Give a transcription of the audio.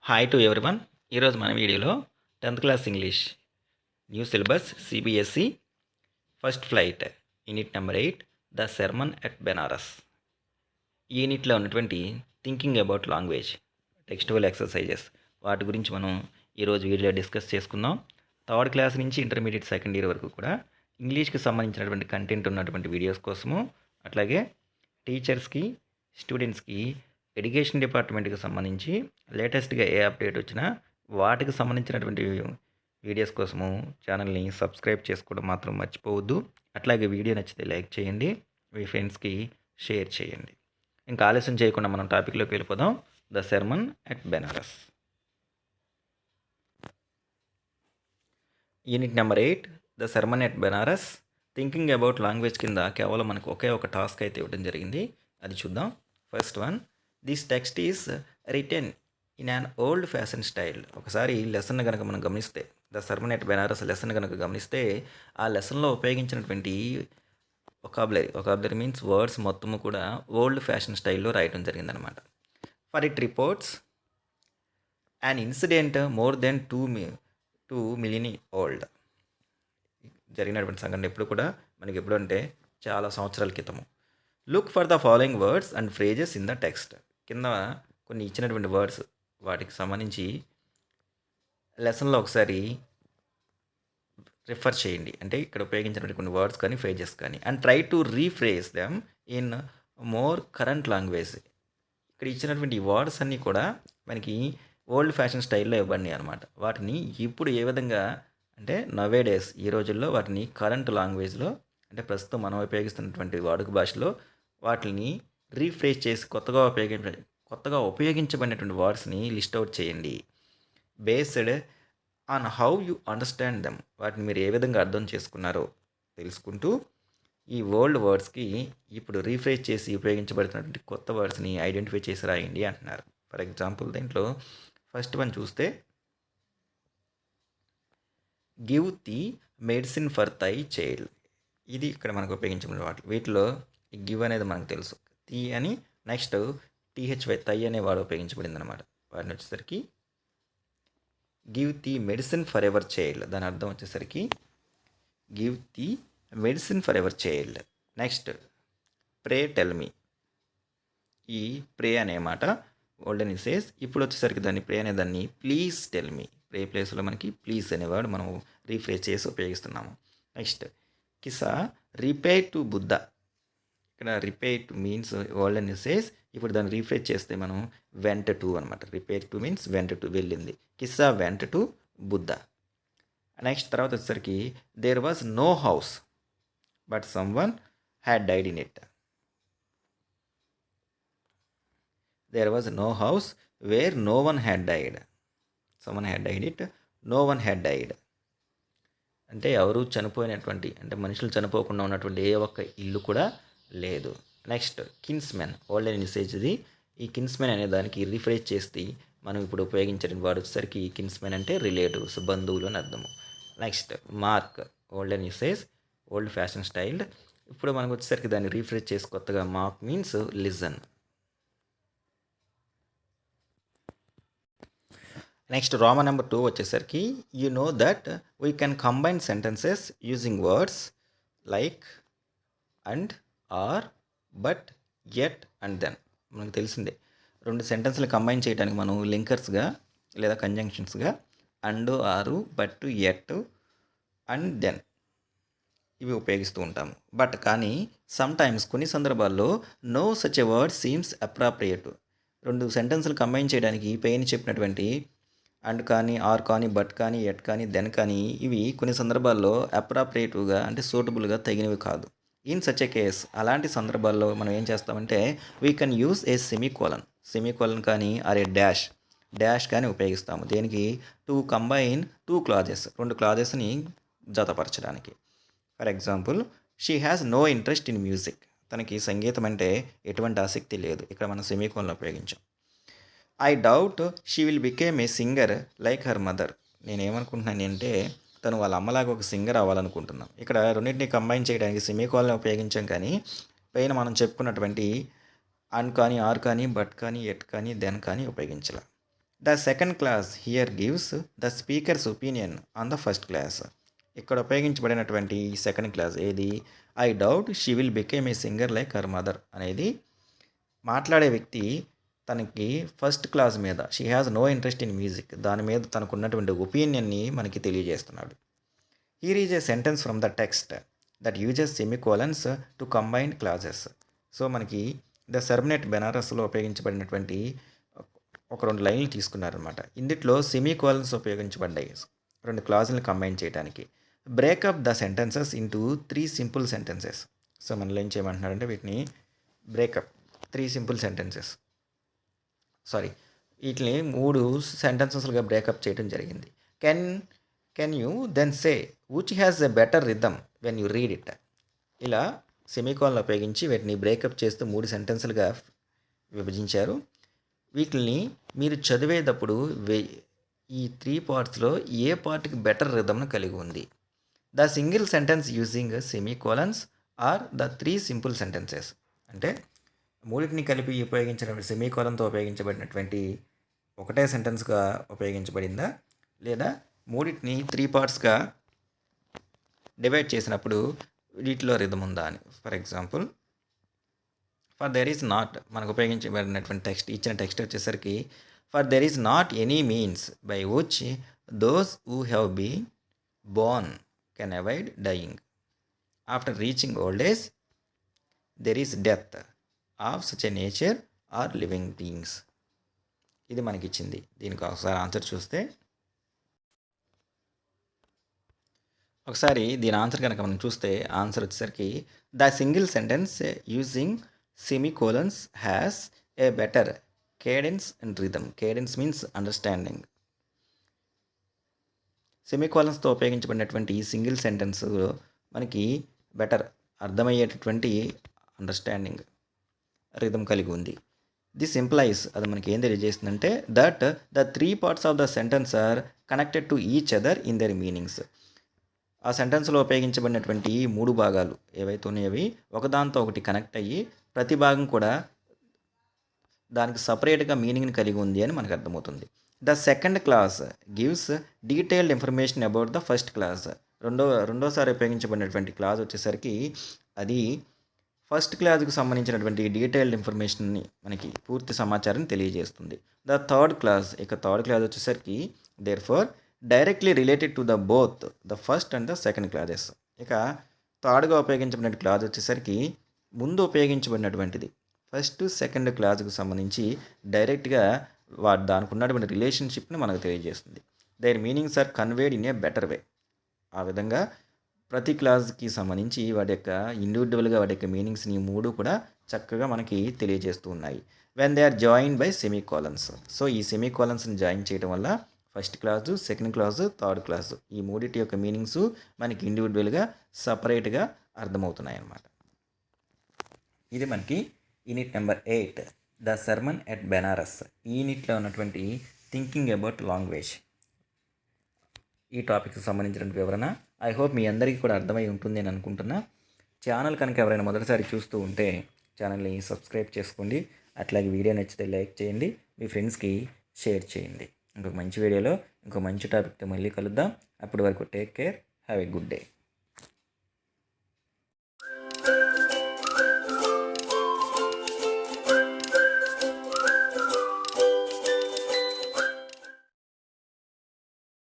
Hi to everyone. ఈరోజు మన వీడియోలో 10th class English new syllabus CBSE first flight unit number 8 the sermon at Benares. ఈ యూనిట్లో ఉన్నటువంటి thinking about language textual exercises వాటి గురించి మనం ఈరోజు వీడియోలో డిస్కస్ చేసుకుందాం. థర్డ్ క్లాస్ నుంచి ఇంటర్మీడియట్ సెకండ్ ఇయర్ వరకు కూడా ఇంగ్లీష్కి సంబంధించినటువంటి కంటెంట్ ఉన్నటువంటి వీడియోస్ కోసము, అట్లాగే టీచర్స్కి, స్టూడెంట్స్కి, ఎడ్యుకేషన్ డిపార్ట్మెంట్కి సంబంధించి లేటెస్ట్గా ఏ అప్డేట్ వచ్చినా వాటికి సంబంధించినటువంటి వీడియోస్ కోసము ఛానల్ని సబ్స్క్రైబ్ చేసుకోవడం మాత్రం మర్చిపోవద్దు. అట్లాగే వీడియో నచ్చితే లైక్ చేయండి, మీ ఫ్రెండ్స్కి షేర్ చేయండి. ఇంకా ఆలస్యం చేయకుండా మనం టాపిక్లోకి వెళ్ళిపోదాం. The sermon at Benares, unit number 8 the sermon at Benares. Thinking about language కింద కేవలం మనకు ఒకే ఒక టాస్క్ అయితే ఇవ్వడం జరిగింది, అది చూద్దాం. First one, this text is written in an old fashion style. ఒకసారి లెసన్ కనుక మనం గమనిస్తే, the sermon at Benares lesson కనుక గమనిస్తే, ఆ లెసన్లో ఉపయోగించినటువంటి ఒకాబులరీ మీన్స్ వర్డ్స్ మొత్తము కూడా ఓల్డ్ ఫ్యాషన్ స్టైల్లో రాయడం జరిగిందనమాట. For it reports an incident more than 2 million old. జరిగినటువంటి సంఘటన ఎప్పుడు కూడా మనకి ఎప్పుడు అంటే చాలా సంవత్సరాల క్రితము. Look for the following words and phrases in the text. కింద కొన్ని ఇచ్చినటువంటి వర్డ్స్, వాటికి సంబంధించి లెసన్లో ఒకసారి రిఫర్ చేయండి. అంటే ఇక్కడ ఉపయోగించినటువంటి కొన్ని వర్డ్స్ కానీ ఫ్రేజెస్ కానీ, and try to rephrase them in more current language. ఇక్కడ ఇచ్చినటువంటి వర్డ్స్ అన్నీ కూడా మనకి ఓల్డ్ ఫ్యాషన్ స్టైల్లో ఇవ్వండి అనమాట. వాటిని ఇప్పుడు ఏ విధంగా అంటే నవే డేస్ ఈ రోజుల్లో వాటిని కరెంట్ లాంగ్వేజ్లో, అంటే ప్రస్తుతం మనం ఉపయోగిస్తున్నటువంటి వాడుక భాషలో వాటిని రీఫ్రేజ్ చేసి కొత్తగా ఉపయోగించబడినటువంటి వర్డ్స్ని లిస్ట్ అవుట్ చేయండి. Based on how you understand them. వాటిని మీరు ఏ విధంగా అర్థం చేసుకున్నారో తెలుసుకుంటూ ఈ ఓల్డ్ వర్డ్స్కి ఇప్పుడు రీఫ్రేజ్ చేసి ఉపయోగించబడుతున్నటువంటి కొత్త వర్డ్స్ని ఐడెంటిఫై చేసి రాయండి అంటున్నారు. ఫర్ ఎగ్జాంపుల్ దీంట్లో ఫస్ట్ వన్ చూస్తే, give the medicine for thy child. ఇది ఇక్కడ మనకు ఉపయోగించిన వీటిలో ఈ గివ్ అనేది మనకు తెలుసు, తి అని, నెక్స్ట్ టీహెచ్వై తై అనే వాడు ఉపయోగించబడింది అనమాట. వాడిని వచ్చేసరికి give the medicine for ever child, దాని అర్థం వచ్చేసరికి give the medicine for ever child. Next pray tell me. ఈ ప్రే అనే మాట ఓల్డెన్ ఇసేస్, ఇప్పుడు వచ్చేసరికి దాన్ని ప్రే అనే దాన్ని ప్లీజ్ టెల్ మీ. ప్రే ప్లేస్లో మనకి ప్లీజ్ అనేవాడు మనం రీఫ్రేజ్ చేసి ఉపయోగిస్తున్నాము. Next Kisa repaired to Buddha. ఇక్కడ repaired to means olden usages, ఇప్పుడు దాన్ని రీఫ్రేజ్ చేస్తే మనం వెంట టు అనమాట. Repaired to means went to, వెళ్ళింది. Kissa went to Buddha. Next తర్వాత వచ్చేసరికి there was no house but someone had died in it. There was no house where no one had died. Someone had died it, no one had died. అంటే ఎవరు చనిపోయినటువంటి, అంటే మనుషులు చనిపోకుండా ఉన్నటువంటి ఏ ఒక్క ఇల్లు కూడా లేదు. నెక్స్ట్ కిన్స్మెన్, ఓల్డెన్ యూసేజ్ది. ఈ కిన్స్మెన్ అనే దానికి రీఫ్రేజ్ చేస్తే మనం ఇప్పుడు ఉపయోగించిన వాడు వచ్చేసరికి కిన్స్మెన్ అంటే రిలేటివ్స్, బంధువులు అని అర్థము. Next mark, olden usage, old fashion style. ఇప్పుడు మనకు వచ్చేసరికి దాన్ని రీఫ్రేజ్ చేసి కొత్తగా mark means listen. Next Roman number 2 వచ్చేసరికి, you know that we can combine sentences using words like and, or, but, yet and then. మనకు తెలిసిందే, రెండు సెంటెన్స్లు కంబైన్ చేయడానికి మనం లింకర్స్గా లేదా కంజంక్షన్స్గా and, or, but, yet and then ఇవి ఉపయోగిస్తూ ఉంటాము. బట్ కానీ సమ్టైమ్స్ కొన్ని సందర్భాల్లో no such a word seems appropriate. రెండు సెంటెన్స్లు కంబైన్ చేయడానికి పైన చెప్పినటువంటి అండ్ కానీ, ఆర్ కానీ, బట్ కానీ, ఎట్ కానీ, దెన్ కానీ ఇవి కొన్ని సందర్భాల్లో అప్రాప్రియేటివ్గా అంటే సూటబుల్గా తగినవి కాదు. ఇన్ సచ్ ఎ కేస్, అలాంటి సందర్భాల్లో మనం ఏం చేస్తామంటే we can use a semicolon కానీ, ఆర్ ఏ డాష్ కానీ ఉపయోగిస్తాము. దేనికి? టు కంబైన్ 2 క్లాజెస్, 2 క్లాజెస్ని జతపరచడానికి. For example, she has no interest in music. తనకి సంగీతం అంటే ఎటువంటి ఆసక్తి లేదు. ఇక్కడ మనం సెమీకోలన్ ఉపయోగించాం. I doubt she will became a singer like her mother. నేనేమనుకుంటున్నాను అంటే తను వాళ్ళ అమ్మలాగా ఒక సింగర్ అవ్వాలనుకుంటున్నాం. ఇక్కడ రెండింటిని కంబైన్ చేయడానికి సెమీకోలన్ ఉపయోగించాం, కానీ పైన మనం చెప్పుకున్నటువంటి అండ్ కానీ, ఆర్ కానీ, బట్ కానీ, ఎట్ కానీ, దెన్ కానీ ఉపయోగించాలి. The second clause here gives the speaker's opinion on the first clause. ఇక్కడ ఉపయోగించబడినటువంటి సెకండ్ క్లాస్ ఏది? I doubt she will became a singer like her mother అనేది మాట్లాడే వ్యక్తి తనకి ఫస్ట్ క్లాస్ మీద she has no interest in music దాని మీద తనకున్నటువంటి ఒపీనియన్ని మనకి తెలియజేస్తున్నాడు. Here is a sentence from the text that uses semicolons to combine clauses. So మనకి ద సర్మన్ ఎట్ బెనారస్లో ఉపయోగించబడినటువంటి ఒక 2 లైన్లు తీసుకున్నారనమాట. ఇందులో సెమికోలన్స్ ఉపయోగించబడ్డాయి 2 క్లాజులను కంబైన్ చేయడానికి. Breakup the sentences into 3 simple sentences. So మనలో ఏం చేయమంటున్నారంటే వీటిని బ్రేకప్ 3 సింపుల్ సెంటెన్సెస్ వీటిని 3 సెంటెన్సెస్లుగా బ్రేకప్ చేయడం జరిగింది. Can you then say which has a better rhythm when you read it. ఇలా సెమికోలన్ ఉపయోగించి వీటిని బ్రేకప్ చేస్తూ 3 సెంటెన్సులుగా విభజించారు. వీటిని మీరు చదివేటప్పుడు ఈ 3 పార్ట్స్లో ఏ పార్ట్కి బెటర్ రిథమ్ను కలిగి ఉంది? The single sentence using semicolons or the 3 simple sentences. అంటే మూడింటిని కలిపి ఉపయోగించిన సెమికోలన్తో ఉపయోగించబడినటువంటి ఒకటే సెంటెన్స్గా ఉపయోగించబడిందా, లేదా మూడింటిని 3 పార్ట్స్గా డివైడ్ చేసినప్పుడు వీటిలో రిథమ్ ఉందా అని. For example, for there is not మనకు ఉపయోగించబడినటువంటి టెక్స్ట్ ఇచ్చిన టెక్స్ట్ వచ్చేసరికి for there is not any means by which those who have been born can avoid dying. After reaching old age there is death of such a nature or living beings. ఇది మనకిచ్చింది. దీనికి ఒకసారి answer చూస్తే, ఒకసారి దీని answer కనుక మనం చూస్తే ఆన్సర్ వచ్చేసరికి the single sentence using semicolons has a better cadence and rhythm. Cadence means understanding. సెమికోలన్స్తో ఉపయోగించబడినటువంటి ఈ సింగిల్ సెంటెన్స్ మనకి బెటర్ అర్థమయ్యేటటువంటి అండర్స్టాండింగ్ రిథమ్ కలిగి ఉంది. దిస్ ఇంప్లైస్ అది మనకి ఏం తెలియజేస్తుందంటే that the 3 parts of the sentence are connected to each other in their meanings. ఆ సెంటెన్స్లో ఉపయోగించబడినటువంటి 3 భాగాలు ఏవైతే ఉన్నాయో అవి ఒకదాంతో ఒకటి కనెక్ట్ అయ్యి ప్రతి భాగం కూడా దానికి సపరేట్గా మీనింగ్ని కలిగి ఉంది అని మనకు అర్థమవుతుంది. The second class gives detailed information about the first class. రెండోసారి ఉపయోగించబడినటువంటి క్లాస్ వచ్చేసరికి అది ఫస్ట్ క్లాస్కి సంబంధించినటువంటి డీటెయిల్డ్ ఇన్ఫర్మేషన్ని మనకి పూర్తి సమాచారాన్ని తెలియజేస్తుంది. The third clause third clause వచ్చేసరికి therefore directly related to the both the first and the second clauses. థర్డ్గా ఉపయోగించబడిన క్లాస్ వచ్చేసరికి ముందు ఉపయోగించబడినటువంటిది ఫస్ట్ సెకండ్ క్లాస్కి సంబంధించి డైరెక్ట్గా దానికి ఉన్నటువంటి రిలేషన్షిప్ని మనకు తెలియజేస్తుంది. Their meanings are conveyed in a better way. ఆ విధంగా ప్రతి క్లాస్కి సంబంధించి వాటి యొక్క ఇండివిజువల్గా వాటి యొక్క మీనింగ్స్ని 3 కూడా చక్కగా మనకి తెలియజేస్తూ ఉన్నాయి. When they are join by semicolons. So ఈ సెమికోలన్స్ని జాయిన్ చేయడం వల్ల first clause, second clause, third clause ఈ మూడింటి యొక్క మీనింగ్స్ మనకి ఇండివిజువల్గా సపరేట్గా అర్థమవుతున్నాయి అన్నమాట. ఇది మనకి unit number 8 the sermon at Benares. ఈ యూనిట్లో ఉన్నటువంటి థింకింగ్ అబౌట్ లాంగ్వేజ్ ఈ టాపిక్కి సంబంధించినటువంటి వివరణ. ఐ హోప్ మీ అందరికీ కూడా అర్థమై ఉంటుంది అని అనుకుంటున్నా. ఛానల్ కనుక ఎవరైనా మొదటిసారి చూస్తూ ఉంటే ఛానల్ని సబ్స్క్రైబ్ చేసుకోండి. అట్లాగే వీడియో నచ్చితే లైక్ చేయండి, మీ ఫ్రెండ్స్కి షేర్ చేయండి. ఇంకొక మంచి వీడియోలో ఇంకో మంచి టాపిక్తో మళ్ళీ కలుద్దాం. అప్పటి వరకు take care, have a good day.